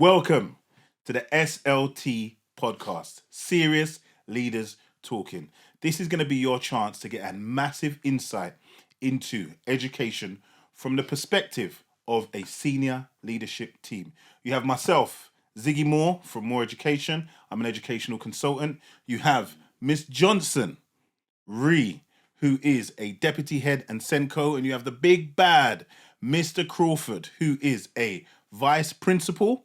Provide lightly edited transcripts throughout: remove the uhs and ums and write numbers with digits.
Welcome to the SLT podcast, Serious Leaders Talking. This is going to be your chance to get a massive insight into education from the perspective of a senior leadership team. You have myself, Ziggy Moore from More Education. I'm an educational consultant. You have Miss Johnson, Ree, who is a deputy head and Senko, and you have the big bad Mr. Crawford, who is a vice principal.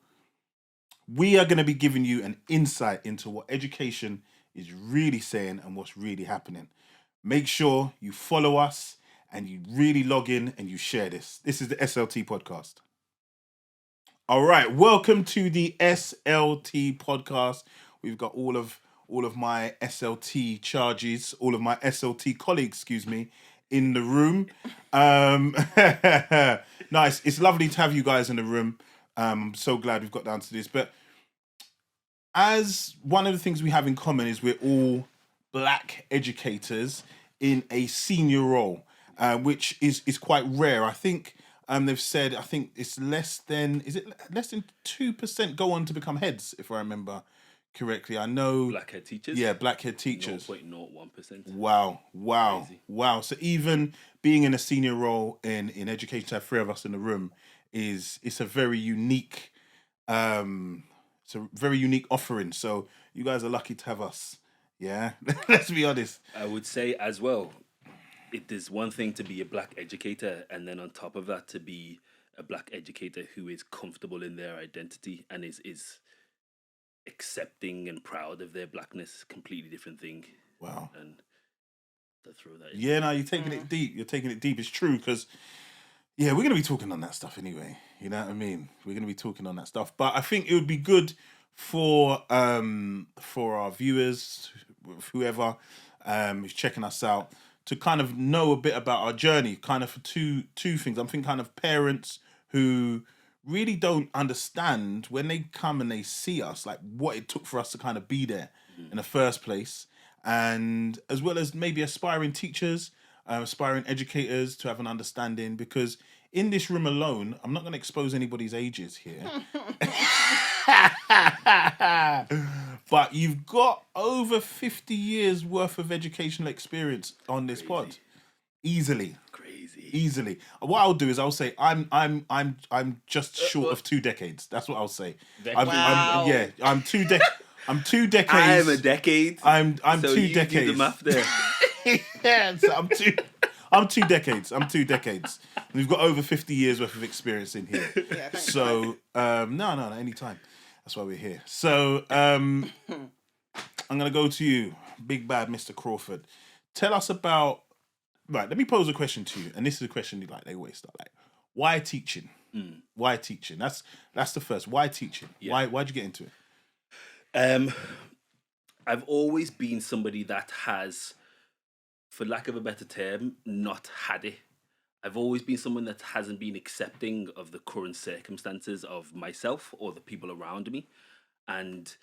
We are going to be giving you an insight into what education is really saying and what's really happening. Make sure you follow us and you really log in and you share this. This is the SLT podcast. All right, welcome to the SLT podcast. We've got all of my SLT charges, all of my SLT colleagues, in the room. Nice. It's lovely to have you guys in the room. I'm so glad we've got down to this. But as one of the things we have in common is we're all black educators in a senior role, which is quite rare. I think they've said, I think it's less than 2% go on to become heads, if I remember correctly. I know blackhead teachers. Yeah, blackhead teachers. 0.01%. Wow. Crazy. So even being in a senior role in education, to have three of us in the room it's a very unique offering. So you guys are lucky to have us. Yeah, let's be honest. I would say as well, it is one thing to be a black educator, and then on top of that, to be a black educator who is comfortable in their identity and is accepting and proud of their blackness. Completely different thing. Wow. And to throw that in. Yeah, no, you're taking it deep. It's true, because yeah, we're going to be talking on that stuff anyway. You know what I mean? We're going to be talking on that stuff. But I think it would be good for our viewers, whoever is checking us out, to kind of know a bit about our journey, kind of for two things. I'm thinking kind of parents who really don't understand when they come and they see us, like what it took for us to kind of be there in the first place. And as well as maybe aspiring teachers, aspiring educators, to have an understanding, because in this room alone, I'm not going to expose anybody's ages here, but you've got over 50 years worth of educational experience on this pod, easily. What I'll do is I'll say I'm just short of 2 decades. That's what I'll say. I'm 2 decades. I'm 2 decades. I'm a decade. I'm so 2 you decades. Do the math there. Yeah, so I'm 2 decades. And we've got over 50 years worth of experience in here. Yeah, thanks. So no, anytime. That's why we're here. So I'm gonna go to you, big bad Mr. Crawford. Tell us about. Right, let me pose a question to you, and this is a question they always start like, why teaching? Why teaching? That's the first. Why teaching? Yeah. Why'd you get into it? I've always been somebody that has, for lack of a better term, not had it. I've always been someone that hasn't been accepting of the current circumstances of myself or the people around me. And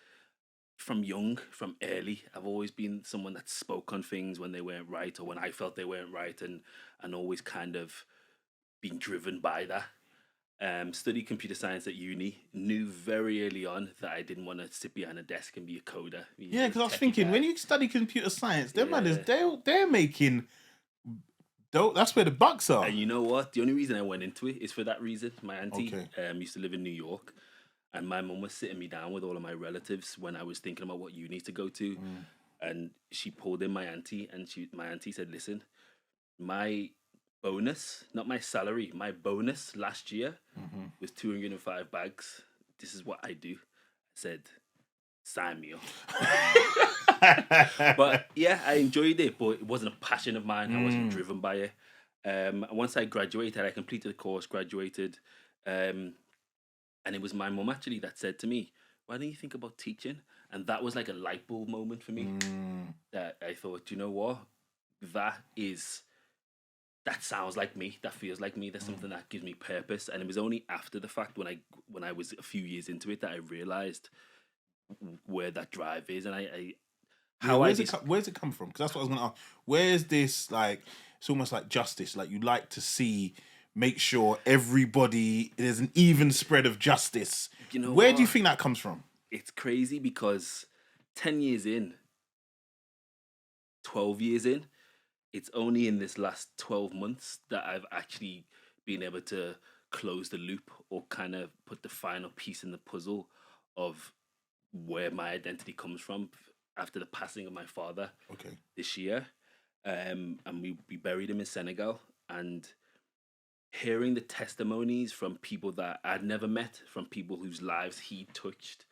from early, I've always been someone that spoke on things when they weren't right, or when I felt they weren't right, and always kind of been driven by that. Studied computer science at uni. Knew very early on that I didn't want to sit behind a desk and be a coder. Yeah, because I was thinking, when you study computer science, them man, they're making. That's where the bucks are. And you know what? The only reason I went into it is for that reason. My auntie used to live in New York, and my mum was sitting me down with all of my relatives when I was thinking about what uni to go to, and she pulled in my auntie, and my auntie said, "Listen, my bonus, not my salary, my bonus last year was 205 bags. This is what I do." I said, "Sign me up." But yeah, I enjoyed it, but it wasn't a passion of mine. I wasn't driven by it. Once I graduated, I completed the course, graduated, and it was my mum actually that said to me, "Why don't you think about teaching?" And that was like a light bulb moment for me. That I thought, you know what, that sounds like me. That feels like me. That's something that gives me purpose. And it was only after the fact, when I was a few years into it, that I realized where that drive is. And where's it come from? Because that's what I was going to ask. Where's this, like, it's almost like justice. Like, you like to see make sure everybody there's an even spread of justice. You know Where do you what? think that comes from? It's crazy because 10 years in, 12 years in, it's only in this last 12 months that I've actually been able to close the loop or kind of put the final piece in the puzzle of where my identity comes from after the passing of my father Okay. this year. And we buried him in Senegal. And hearing the testimonies from people that I'd never met, from people whose lives he touched,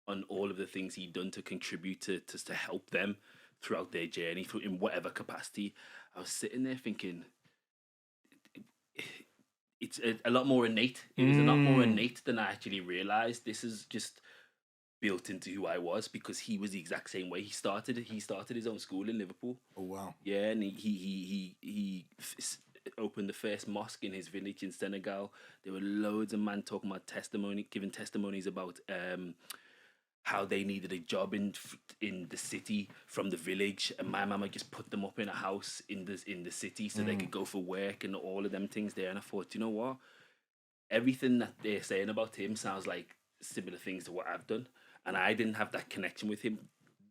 on all of the things he'd done to contribute to help them throughout their journey, through in whatever capacity, I was sitting there thinking, it's a lot more innate. It was a lot more innate than I actually realized. This is just built into who I was because he was the exact same way. He started his own school in Liverpool. Oh wow. Yeah, and he opened the first mosque in his village in Senegal. There were loads of men talking about giving testimonies about how they needed a job in the city from the village, and my mama just put them up in a house in the city so they could go for work and all of them things there. And I thought, you know what? Everything that they're saying about him sounds like similar things to what I've done, and I didn't have that connection with him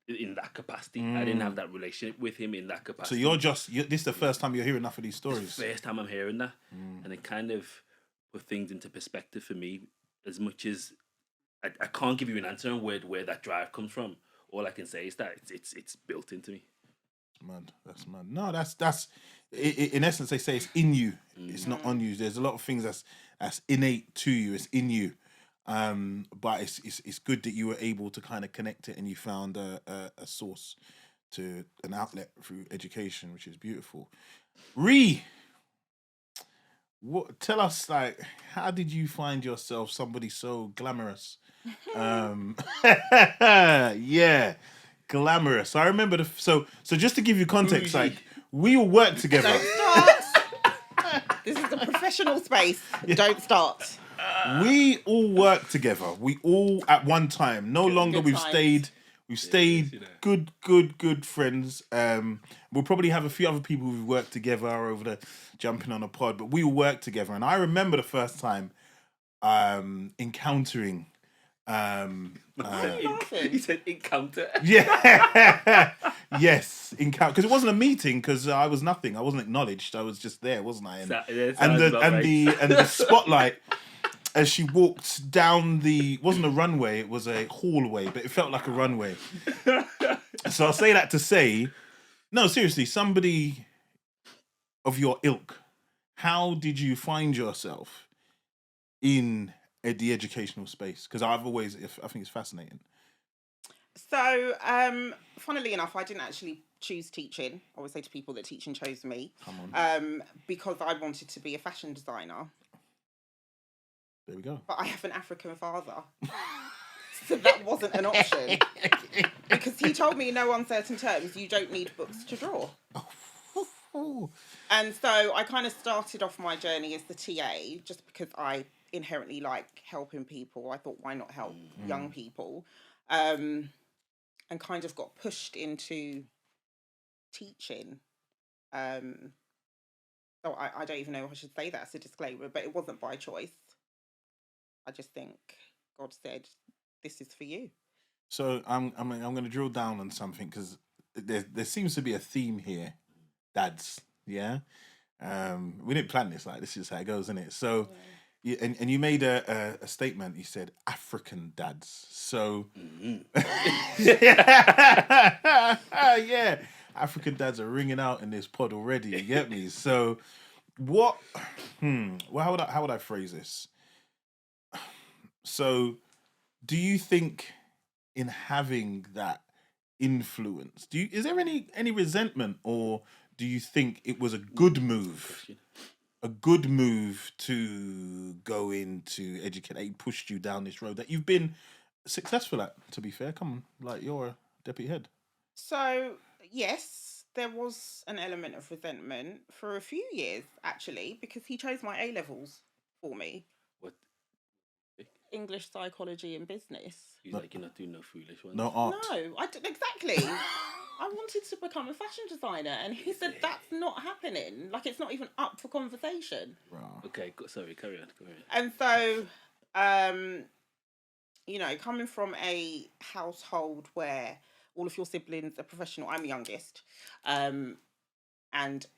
in that capacity. I didn't have that relationship with him in that So capacity. this is the first time you're hearing enough of these stories. First time I'm hearing that, and it kind of put things into perspective for me. As much as I can't give you an answer on where that drive comes from. All I can say is that it's built into me. Mad. That's mad. No, that's in essence they say it's in you. It's not on you. There's a lot of things that's innate to you. It's in you. But it's good that you were able to kind of connect it and you found a source to an outlet through education, which is beautiful. Ree, tell us, like, how did you find yourself somebody so glamorous? Yeah, glamorous. I remember so just to give you context, like we all worked together. Don't start. This is a professional space. Don't start. We all worked together. We all at one time. No longer good we've times. stayed. We've stayed good friends. We'll probably have a few other people who've worked together over the jumping on a pod, but we all worked together. And I remember the first time encountering He said encounter. yeah. Yes, encounter, because it wasn't a meeting because I was nothing. I wasn't acknowledged. I was just there, wasn't I? And the spotlight as she walked down it wasn't a runway, it was a hallway, but it felt like a runway. So I'll say that to say, no, seriously, somebody of your ilk, how did you find yourself in the educational space? Because I think it's fascinating. So, funnily enough, I didn't actually choose teaching. I always say to people that teaching chose me. Come on. Because I wanted to be a fashion designer. There we go. But I have an African father. So that wasn't an option. Because he told me in no uncertain terms, you don't need books to draw. And so I kind of started off my journey as the TA just because I inherently like helping people. I thought, why not help young people? And kind of got pushed into teaching. So I don't even know if I should say that as a disclaimer, but it wasn't by choice. I just think God said, this is for you. So I'm going to drill down on something because there seems to be a theme here, dads. Yeah, we didn't plan this. Like, this is how it goes, isn't it? So, and you made a statement. You said African dads. So, yeah, African dads are ringing out in this pod already. You get me? So, what? Well, how would I phrase this? So, do you think in having that influence, is there any resentment, or do you think it was a good move? A good move to go into educate. It pushed you down this road that you've been successful at. To be fair, come on, like you're a deputy head. So yes, there was an element of resentment for a few years actually, because he chose my A levels for me. What? English, psychology, and business. He's like, you're not doing no foolish ones. No art. No, exactly. I wanted to become a fashion designer, and he said that's not happening. Like, it's not even up for conversation. Wow. Okay, sorry, carry on. And so, you know, coming from a household where all of your siblings are professional, I'm youngest, and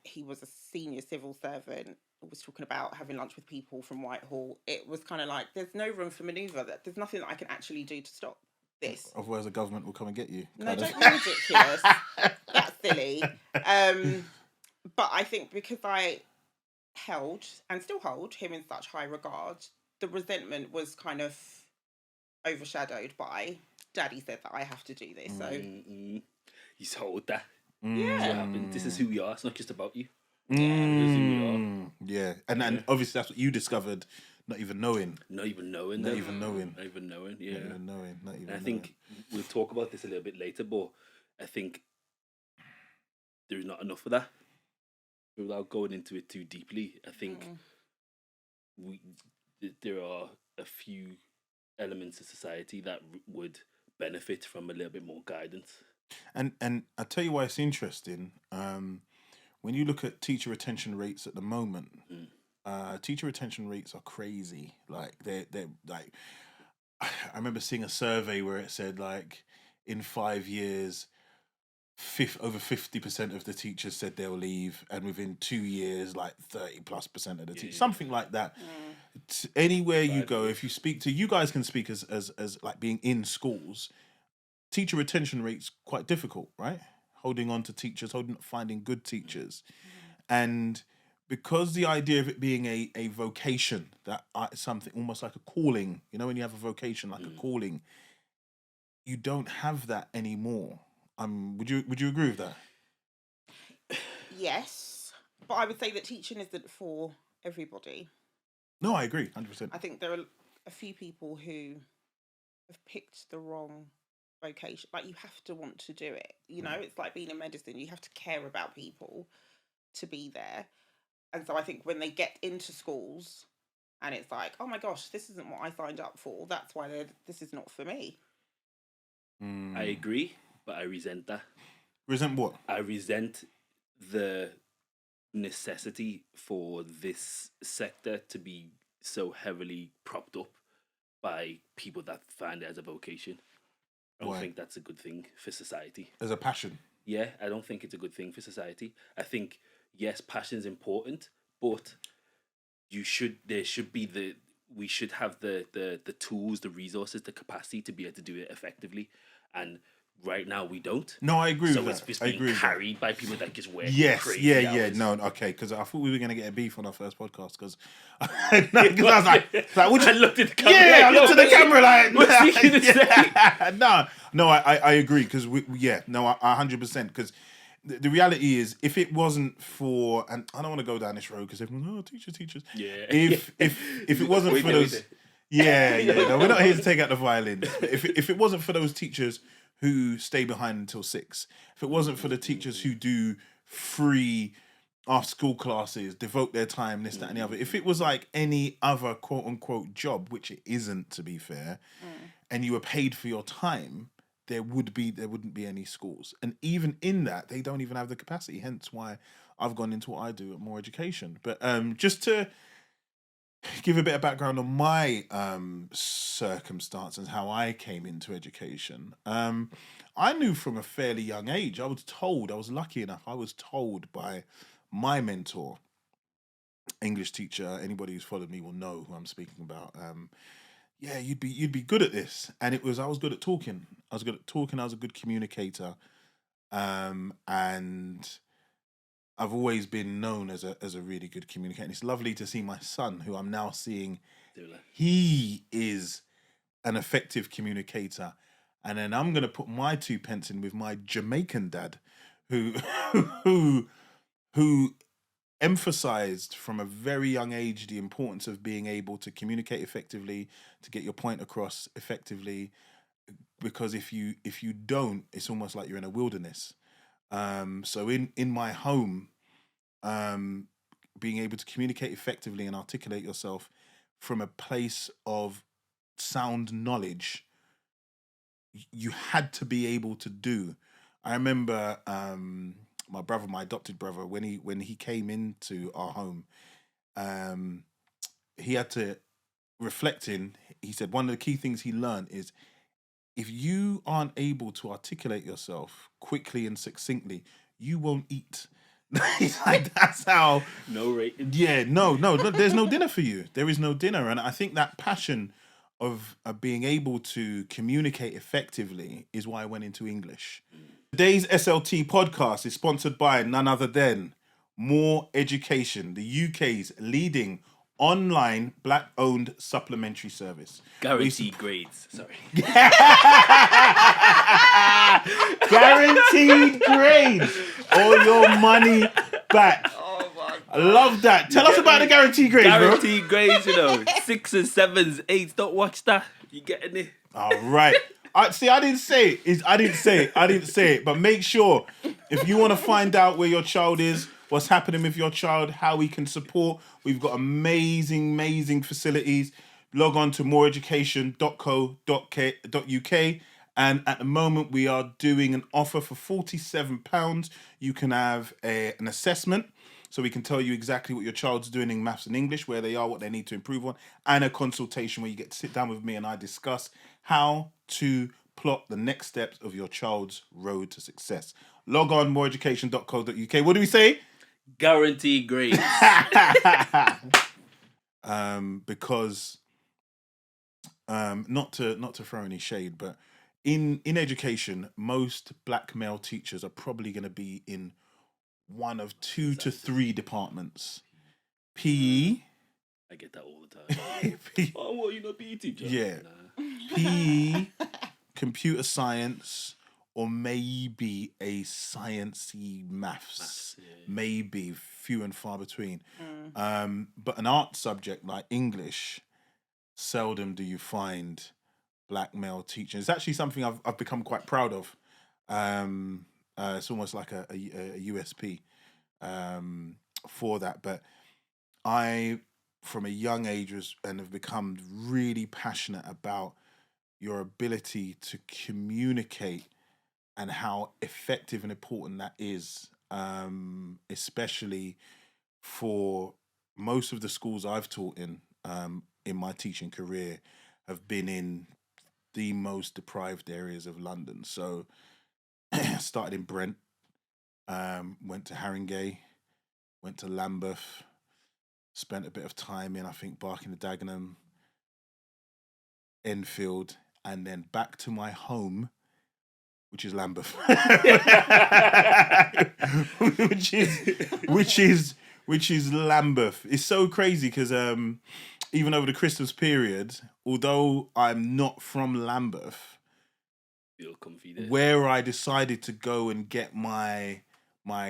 he was a senior civil servant, was talking about having lunch with people from Whitehall. It was kind of like, there's no room for manoeuvre. There's nothing that I can actually do to stop this. Otherwise, the government will come and get you. No, don't be ridiculous. That's silly. But I think because I held and still hold him in such high regard, the resentment was kind of overshadowed by Daddy said that I have to do this. So he's told that. Yeah. This is who we are. It's not just about you. Yeah, and obviously that's what you discovered, not even knowing. Not even knowing. Yeah. I think we'll talk about this a little bit later, but I think there's not enough of that. Without going into it too deeply, I think there are a few elements of society that would benefit from a little bit more guidance. And I tell you why it's interesting. When you look at teacher retention rates at the moment, teacher retention rates are crazy. Like they're like, I remember seeing a survey where it said like in 5 years, over 50% of the teachers said they'll leave, and within 2 years, like 30+% of the teachers, something like that. Anywhere you go, if you speak to, you guys can speak as like being in schools, teacher retention rate's quite difficult, right? Holding on to teachers, finding good teachers. And because the idea of it being a vocation, that something almost like a calling, you know, when you have a vocation like a calling, you don't have that anymore. Would you agree with that? Yes, but I would say that teaching isn't for everybody. No, I agree, 100%. I think there are a few people who have picked the wrong vocation. Like, you have to want to do it. You know, it's like being in medicine. You have to care about people to be there. And so I think when they get into schools and it's like, oh my gosh, this isn't what I signed up for, that's why this is not for me. I agree, but I resent that. Resent what? I resent the necessity for this sector to be so heavily propped up by people that find it as a vocation. I don't think that's a good thing for society. As a passion? Yeah, I don't think it's a good thing for society. I think, yes, passion is important, but we should have the tools, the resources, the capacity to be able to do it effectively. And right now we don't. No, I agree with that. So it's being carried by people that just work crazy hours. No, okay, because I thought we were going to get a beef on our first podcast, because I was like, I looked at the camera. Yeah, I looked at the camera like, what's he going to say? No, I agree, because I 100%, because the reality is, if it wasn't for, and I don't want to go down this road because everyone's, teachers. Yeah. If it wasn't for those, no, we're not here to take out the violins. But if it wasn't for those teachers who stay behind until 6, if it wasn't for the teachers who do free after school classes, devote their time, this, that, and the other, if it was like any other quote unquote job, which it isn't, to be fair, and you were paid for your time, there wouldn't be any schools. And even in that, they don't even have the capacity, hence why I've gone into what I do at More Education. But just to give a bit of background on my circumstance and how I came into education, I knew from a fairly young age. I was lucky enough, I was told by my mentor, English teacher, anybody who's followed me will know who I'm speaking about. You'd be good at this. And I was good at talking. I was a good communicator. And I've always been known as a really good communicator. And it's lovely to see my son, who I'm now seeing, he is an effective communicator. And then I'm going to put my 2 pence in with my Jamaican dad, who emphasized from a very young age the importance of being able to communicate effectively, to get your point across effectively, because if you don't, it's almost like you're in a wilderness. So in my home, being able to communicate effectively and articulate yourself from a place of sound knowledge you had to be able to do. I remember my brother, my adopted brother, when he came into our home, he had to reflecting. He said one of the key things he learned is if you aren't able to articulate yourself quickly and succinctly, you won't eat. He's like, that's how. No rating. Yeah, no. There's no dinner for you. There is no dinner, and I think that passion of being able to communicate effectively is why I went into English. Today's SLT podcast is sponsored by none other than More Education, the UK's leading online black-owned supplementary service. Guaranteed grades. Sorry. Guaranteed grades. All your money back. Oh my God. I love that. Tell us about the guaranteed grades, Guaranteed grades, 6s, 7s, 8s. Don't watch that. You getting it? All right. I didn't say it. I didn't say it. But make sure, if you want to find out where your child is, what's happening with your child, how we can support, we've got amazing facilities. Log on to moreeducation.co.uk. And at the moment, we are doing an offer for £47. You can have an assessment, so we can tell you exactly what your child's doing in maths and English, where they are, what they need to improve on, and a consultation where you get to sit down with me and I discuss how to plot the next steps of your child's road to success. Log on, moreeducation.co.uk. What do we say? Guaranteed grades. Because not to throw any shade, but in education, most black male teachers are probably going to be in one of 2 to 3 departments. PE. I get that all the time. Oh, what, you not PE teacher? Yeah. Nah. PE, computer science, or maybe a sciencey maths. Yeah. Maybe few and far between. But an art subject like English, seldom do you find black male teachers. It's actually something I've become quite proud of. It's almost like a USP for that. But I, from a young age, have become really passionate about your ability to communicate and how effective and important that is, especially for most of the schools I've taught in my teaching career have been in the most deprived areas of London. So started in Brent, went to Haringey, went to Lambeth, spent a bit of time in, I think, Barking and Dagenham, Enfield, and then back to my home, which is Lambeth, which is Lambeth. It's so crazy because even over the Christmas period, although I'm not from Lambeth, Feel comfy there. where I decided to go and get my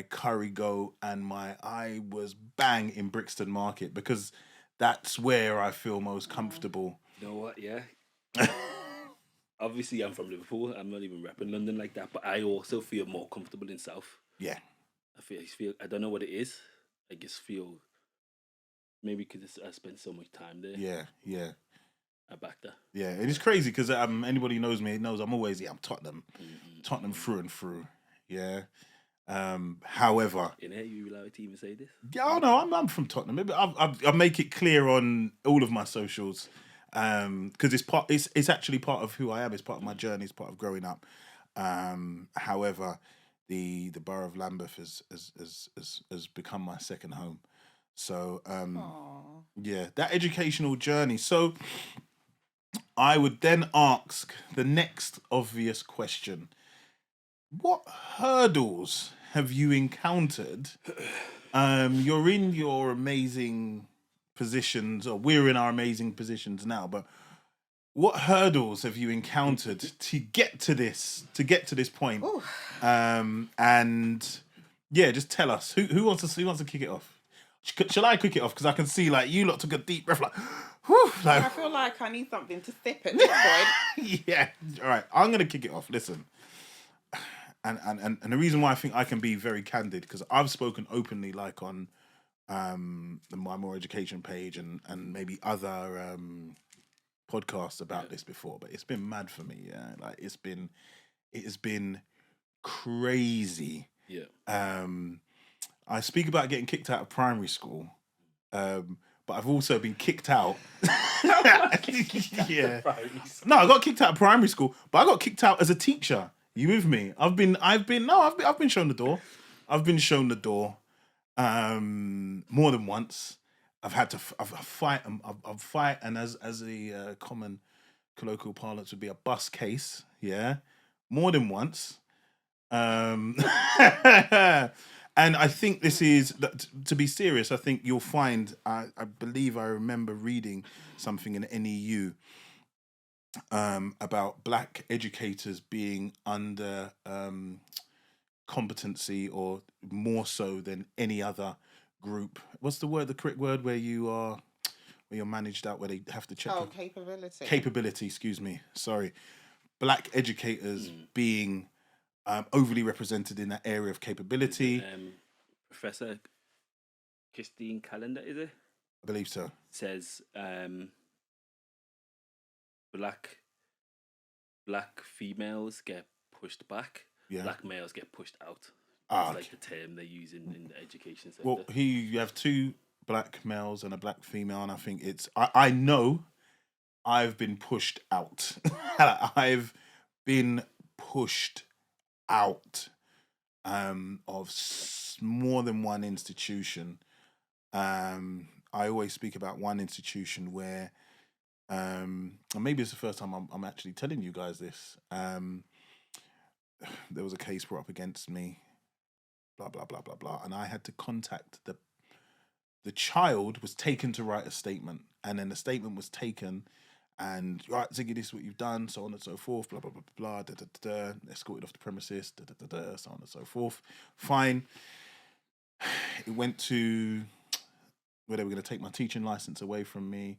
curry goat and I was bang in Brixton Market because that's where I feel most comfortable. You know what? Yeah. Obviously, I'm from Liverpool. I'm not even repping London like that, but I also feel more comfortable in South. Yeah. I feel. I don't know what it is. I just feel maybe because I spent so much time there. Yeah. I back that. Yeah, it is crazy because anybody who knows me knows I'm always I'm Tottenham, Tottenham through and through. Yeah. However, You know, you allowed to even say this? yeah, oh no, I'm from Tottenham. Maybe I make it clear on all of my socials because it's actually part of who I am. It's part of my journey. It's part of growing up. However, the borough of Lambeth has become my second home. So yeah, that educational journey. So I would then ask the next obvious question. What hurdles have you encountered? You're in your amazing positions, or we're in our amazing positions now, but what hurdles have you encountered to get to this point? And yeah, just tell us. Who wants to kick it off? Shall I kick it off? Because I can see like you lot took a deep breath, like, whew, like I feel like I need something to sip at this point. yeah. All right, I'm gonna kick it off. Listen, and the reason why I think I can be very candid because I've spoken openly, like on my More Education page and maybe other podcasts about this before, but it's been mad for me. Yeah, like it has been crazy. Yeah. I speak about getting kicked out of primary school, but I've also been kicked out. Yeah. No, I got kicked out of primary school, but I got kicked out as a teacher. You with me? I've been shown the door. I've been shown the door more than once. I've had to fight and as a common colloquial parlance would be a bus case, yeah, more than once. And I think this is, to be serious, I think you'll find, I believe I remember reading something in NEU about black educators being under competency, or more so than any other group. What's the correct word where you're managed out, where they have to check capability. Capability, excuse me. Sorry. Black educators being overly represented in that area of capability. Professor Christine Calendar, is it? I believe so. Says black females get pushed back. Yeah. Black males get pushed out. It's like the term they use in the education sector. Well, you have two black males and a black female, and I think I know I've been pushed out. I've been pushed out of more than one institution. I always speak about one institution where, and maybe it's the first time I'm actually telling you guys this. There was a case brought up against me, blah blah blah blah blah, and I had to contact the child was taken to write a statement, and then the statement was taken, and right, Ziggy, this is what you've done, so on and so forth, blah blah blah blah, da da da, escorted off the premises, da da da da, so on and so forth. Fine. It went to where they were going to take my teaching license away from me,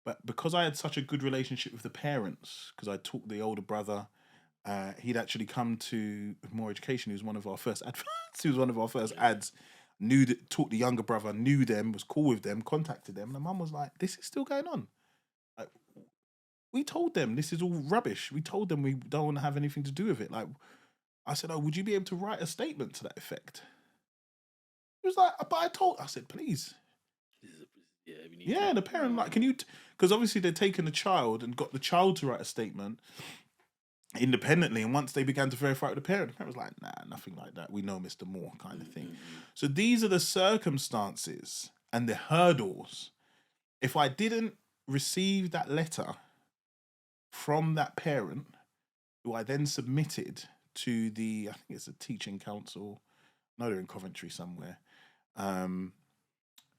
but because I had such a good relationship with the parents, because I taught the older brother. He'd actually come to More Education. He was one of our first adverts. He was one of our first ads. Taught the younger brother, knew them, was cool with them, contacted them. And the mum was like, this is still going on. Like, we told them this is all rubbish. We told them we don't want to have anything to do with it. Like, I said, would you be able to write a statement to that effect? He was like, I said, please. Yeah, the parent, like, can you, because obviously they're taking the child and got the child to write a statement independently, and once they began to verify with the parent was like, nah, nothing like that. We know Mr. Moore, kind of thing. So these are the circumstances and the hurdles. If I didn't receive that letter from that parent, who I then submitted to I think it's a teaching council, no, they're in Coventry somewhere, I'd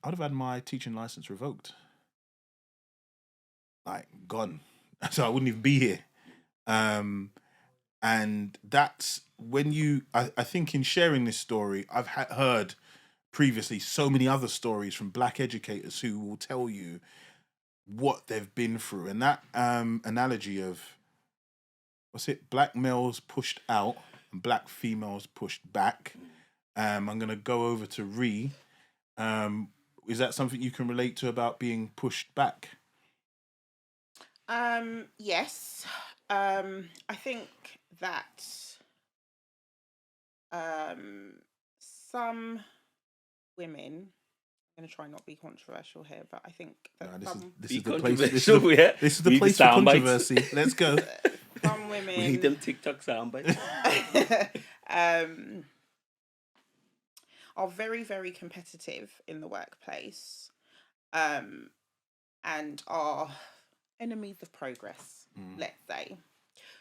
have had my teaching license revoked. Like, gone. So I wouldn't even be here. And that's when I think in sharing this story, I've heard previously so many other stories from black educators who will tell you what they've been through. And that analogy of, black males pushed out and black females pushed back. I'm going to go over to Ree. Is that something you can relate to about being pushed back? Yes. I think that some women, I'm going to try not to be controversial here, but I think that this is the place for controversy. Let's go. Some women, we need them TikTok soundbites. Are very, very competitive in the workplace, and are enemies of progress, let's say.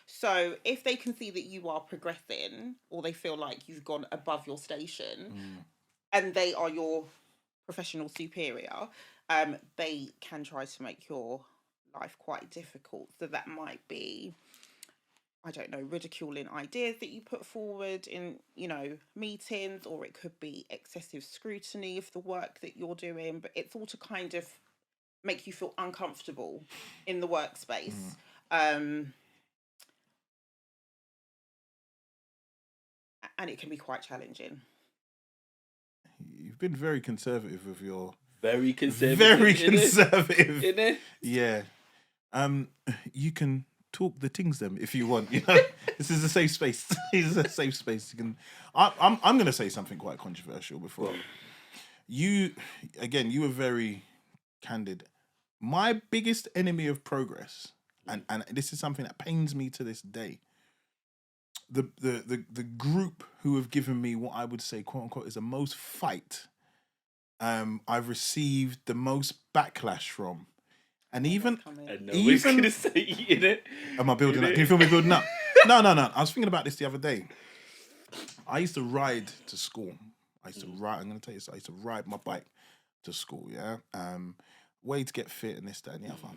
So if they can see that you are progressing, or they feel like you've gone above your station, and they are your professional superior, they can try to make your life quite difficult. So that might be, I don't know, ridiculing ideas that you put forward in, meetings, or it could be excessive scrutiny of the work that you're doing, but it's all to kind of make you feel uncomfortable in the workspace. And it can be quite challenging. You've been very conservative with your... Very conservative. Very conservative. Isn't it? Yeah. You can talk the things them if you want. You know, this is a safe space. This is a safe space. You can. I'm going to say something quite controversial before you. Again, you were very candid. My biggest enemy of progress, and this is something that pains me to this day. The group who have given me what I would say, quote unquote, is the most fight. I've received the most backlash from, and even I know we're gonna say in it. Am I building up? Can you feel me building up? No. I was thinking about this the other day. I used to ride to school. I used to ride. I'm going to tell you this. I used to ride my bike to school. Yeah. Way to get fit and this, that, and the other.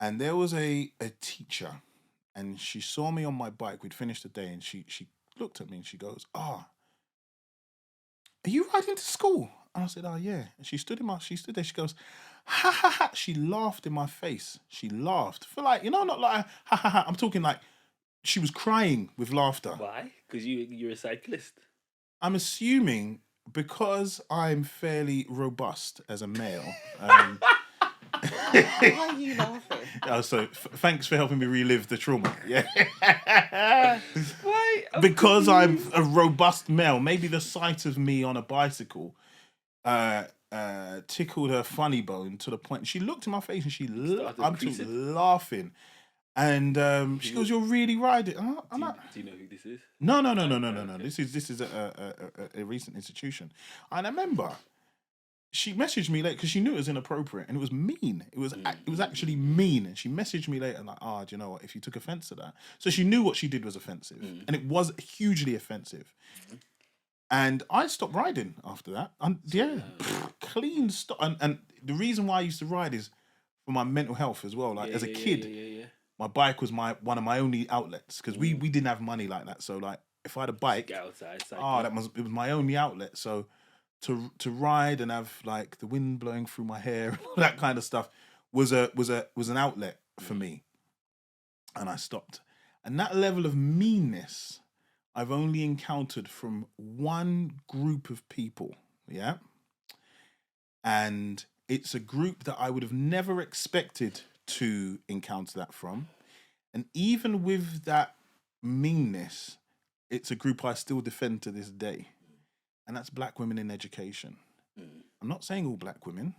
And there was a teacher, and she saw me on my bike. We'd finished the day, and she looked at me and she goes, "Ah, are you riding to school?" And I said, "Oh yeah." And she stood there. She goes, "Ha ha ha!" She laughed in my face. She laughed for like, not like ha ha ha. I'm talking like she was crying with laughter. Why? Because you're a cyclist. I'm assuming because I'm fairly robust as a male. Why are you laughing? So thanks for helping me relive the trauma. Yeah. Why? Because I'm a robust male. Maybe the sight of me on a bicycle tickled her funny bone to the point. She looked in my face and I'm laughing. And she goes, "You're really riding." Do you know who this is? No. This is a recent institution. And I remember she messaged me later because she knew it was inappropriate and it was mean. It was actually mean. And she messaged me later like, do you know what? If you took offense to that, so she knew what she did was offensive, and it was hugely offensive. And I stopped riding after that. And clean stop. And the reason why I used to ride is for my mental health as well. Like as a kid, my bike was one of my only outlets because we didn't have money like that. So like if I had a bike, get outside, it was my only outlet. So to ride and have like the wind blowing through my hair and all that kind of stuff was an outlet for me. And I stopped. And that level of meanness I've only encountered from one group of people, yeah? And it's a group that I would have never expected to encounter that from. And even with that meanness, it's a group I still defend to this day. And that's black women in education. I'm not saying all black women,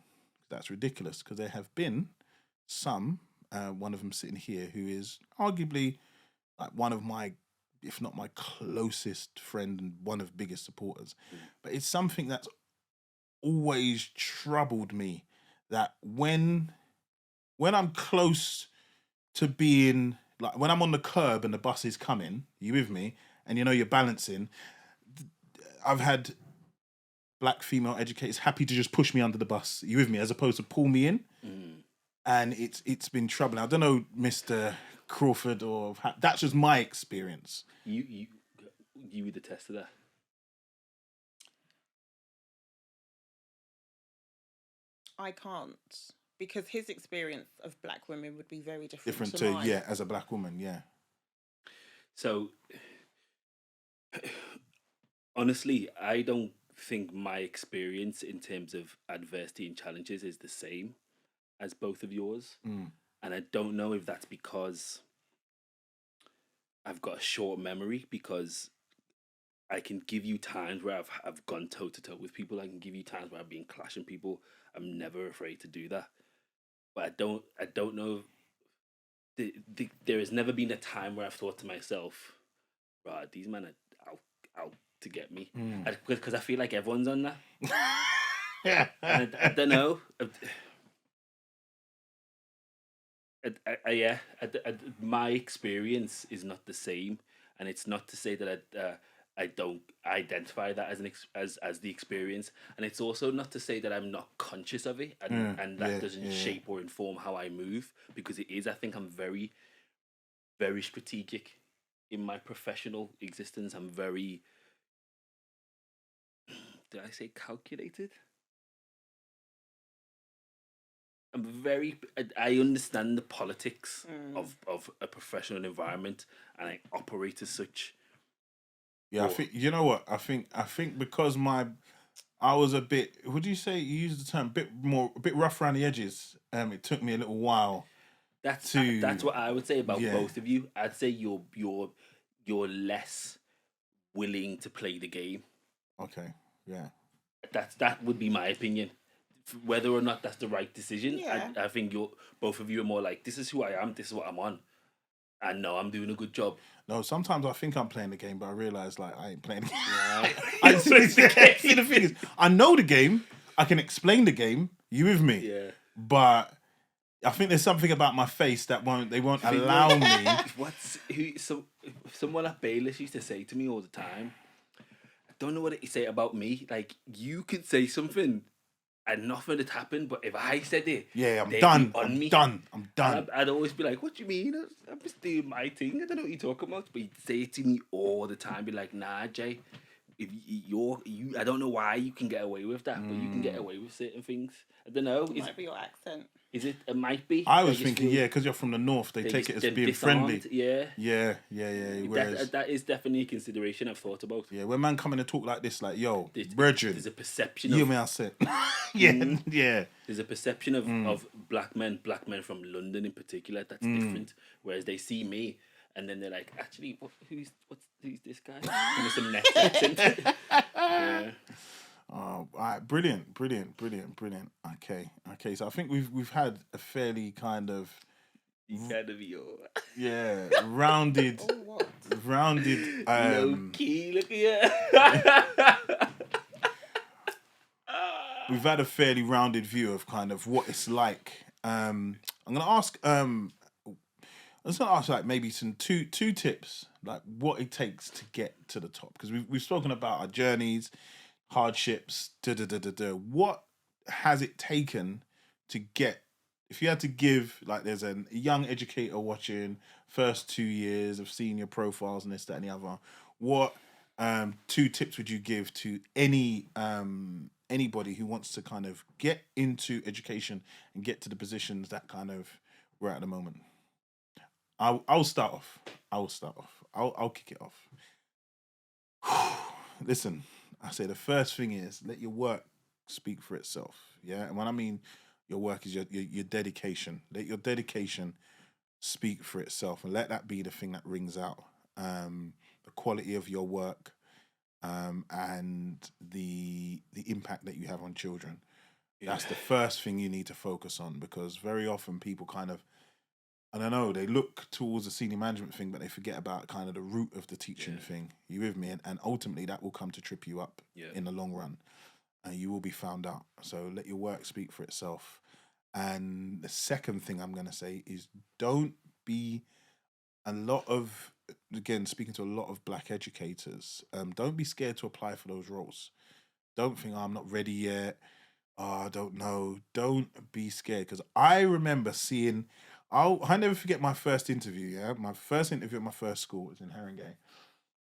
that's ridiculous, because there have been some, one of them sitting here, who is arguably like one of my, if not my closest friend and one of biggest supporters. But it's something that's always troubled me, that when I'm close to being, like when I'm on the curb and the bus is coming, you with me, and you're balancing, I've had black female educators happy to just push me under the bus, you with me, as opposed to pull me in. And it's been troubling. I don't know, Mr. Crawford, or that's just my experience. You would attest to that. I can't, because his experience of black women would be very different to mine. As a black woman, yeah. So honestly, I don't think my experience in terms of adversity and challenges is the same as both of yours. And I don't know if that's because I've got a short memory, because I can give you times where I've gone toe to toe with people. I can give you times where I've been clashing people. I'm never afraid to do that. But I don't know. There has never been a time where I've thought to myself, right, these men are out to get me. Because I feel like everyone's on that. And I don't know. My experience is not the same, and it's not to say that I don't identify that as the experience, and it's also not to say that I'm not conscious of it, and that doesn't shape or inform how I move, because it is. I think I'm very, very strategic in my professional existence. I'm very, did I say calculated? I understand the politics of a professional environment, and I operate as such. Yeah, I think, you know what? I think because I was a bit, would you say, you used the term a bit rough around the edges. It took me a little while That's to that's what I would say about yeah. both of you. I'd say you're less willing to play the game. Okay, yeah. That would be my opinion. Whether or not that's the right decision, Yeah. I think you're both of you are more like, this is who I am, this is what I'm on, and no, I'm doing a good job. No, sometimes I think I'm playing the game, but I realise like I ain't playing the game. Right. I see the thing is, I know the game. I can explain the game. You with me? Yeah. But I think there's something about my face that they won't allow me. Someone at Bayless used to say to me all the time, I don't know what it say about me. Like, you could say something and nothing had happened, but if I said it, Yeah, they'd I'm be on me. done. And I'd always be like, what do you mean? I'm just doing my thing. I don't know what you're talking about. But he'd say it to me all the time. Be like, nah, Jay, if you, I don't know why you can get away with that, but you can get away with certain things. I don't know. It might be your accent. Is it? It might be. I was thinking, yeah, because you're from the north, they take it as being friendly. Yeah. Yeah. Whereas, That is definitely a consideration I've thought about. yeah, when man come in and talk like this, like, yo, brethren, There's a perception you of... may I said. Yeah. There's a perception of black men from London in particular, that's different. Whereas they see me and then they're like, actually, who's this guy? And there's some next accent. Yeah. Oh, all right, brilliant. Okay. So I think we've had a fairly kind of rounded, Oh, what? rounded. Low key, look at you. We've had a fairly rounded view of kind of what it's like. I'm gonna ask. I'm just gonna ask like maybe some two tips, like what it takes to get to the top, because we've spoken about our journeys, hardships. What has it taken to get? If you had to give, like, there's a young educator watching, first 2 years of seeing your profiles and this, that, and the other. What 2 tips would you give to anybody who wants to kind of get into education and get to the positions that kind of we're at the moment? I'll start off. I'll kick it off. Listen, I say the first thing is let your work speak for itself. Yeah, and when I mean your work is your dedication. Let your dedication speak for itself, and let that be the thing that rings out. The quality of your work, and the impact that you have on children. That's the first thing you need to focus on, because very often people kind of, I don't know, they look towards the senior management thing, but they forget about kind of the root of the teaching thing. You with me? And ultimately that will come to trip you up in the long run, and you will be found out. So let your work speak for itself. And the second thing I'm going to say is don't be speaking to a lot of black educators, don't be scared to apply for those roles. Don't think, I'm not ready yet. I don't know. Don't be scared, because I remember seeing, I never forget my first interview. Yeah, my first interview at my first school was in Haringey,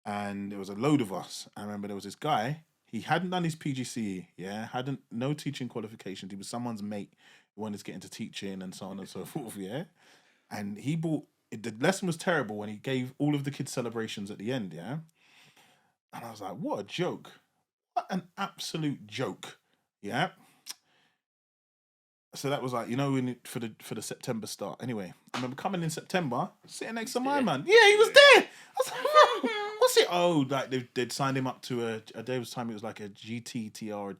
and there was a load of us. I remember there was this guy. He hadn't done his PGCE. Yeah, hadn't no teaching qualifications. He was someone's mate who wanted to get into teaching and so on and so forth. Yeah, and he bought. The lesson was terrible when he gave all of the kids celebrations at the end. Yeah, and I was like, what a joke! What an absolute joke! Yeah. So that was like, for the September start. Anyway, I remember coming in September, sitting next to my man. Yeah, he was there. I was like, what's it? Oh, like they'd signed him up to a day was time. It was like a GTTR, a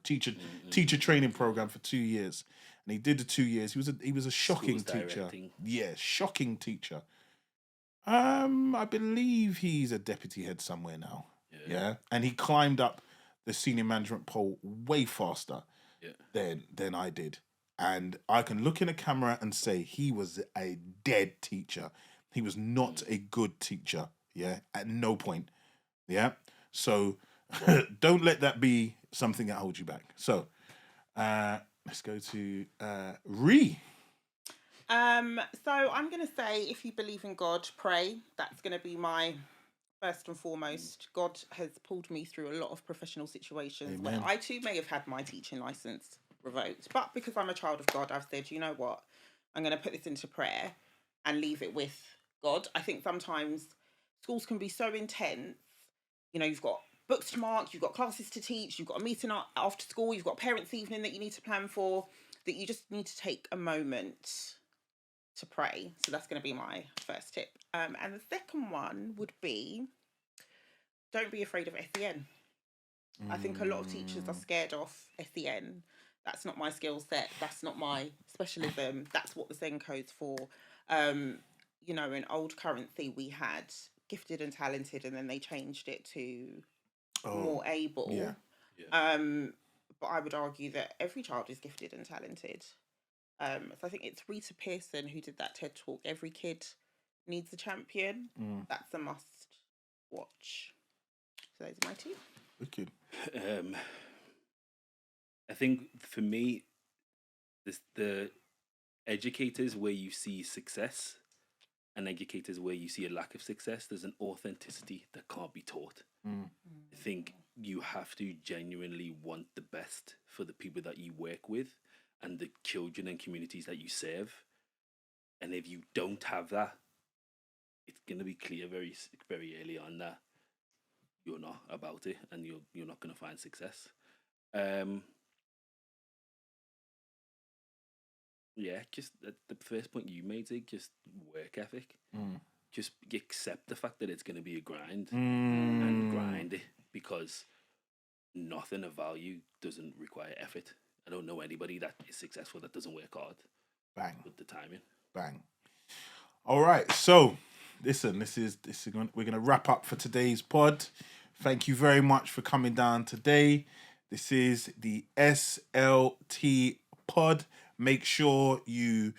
teacher training program for 2 years, and he did the 2 years. He was a shocking teacher. Directing. Yeah, shocking teacher. I believe he's a deputy head somewhere now. Yeah, and he climbed up the senior management pole way faster than I did. And I can look in a camera and say he was a dead teacher. He was not a good teacher. Yeah, at no point. Yeah, so don't let that be something that holds you back. So let's go to Ree. So I'm going to say, if you believe in God, pray. That's going to be my first and foremost. God has pulled me through a lot of professional situations where I too may have had my teaching license revoked, but because I'm a child of God, I've said, you know what, I'm going to put this into prayer and leave it with God. I think sometimes schools can be so intense. You've got books to mark, you've got classes to teach, you've got a meeting after school, you've got parents' evening that you need to plan for, that you just need to take a moment to pray. So that's going to be my first tip. And the second one would be, don't be afraid of SEN. I think a lot of teachers are scared of SEN. That's not my skill set. That's not my specialism. That's what the SEN code's for. You know, in old currency, we had gifted and talented, and then they changed it to more able. Yeah. But I would argue that every child is gifted and talented. So I think it's Rita Pearson who did that TED talk. Every kid needs a champion. That's a must watch. So those are my two. Wicked. I think for me, the educators where you see success and educators where you see a lack of success, there's an authenticity that can't be taught. I think you have to genuinely want the best for the people that you work with and the children and communities that you serve. And if you don't have that, it's going to be clear very, very early on that you're not about it and you're not going to find success. Yeah, just the first point you made, Zig, just work ethic. Just accept the fact that it's going to be a grind and grind it, because nothing of value doesn't require effort. I don't know anybody that is successful that doesn't work hard. Bang. With the timing. Bang. All right. So, listen, we're going to wrap up for today's pod. Thank you very much for coming down today. This is the SLT pod. Make sure you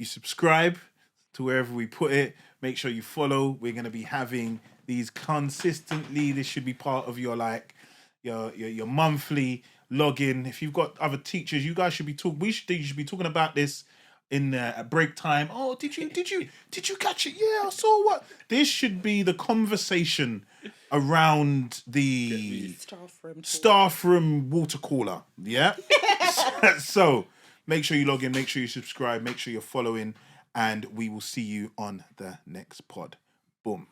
subscribe to wherever we put it. Make sure you follow. We're going to be having these consistently. This should be part of your your monthly login. If you've got other teachers, you guys should be talking. You should be talking about this in at break time. Oh, did you catch it? Yeah, I saw what. This should be the conversation around the staff room water cooler. Yeah. So make sure you log in. Make sure you subscribe. Make sure you're following, and we will see you on the next pod. Boom.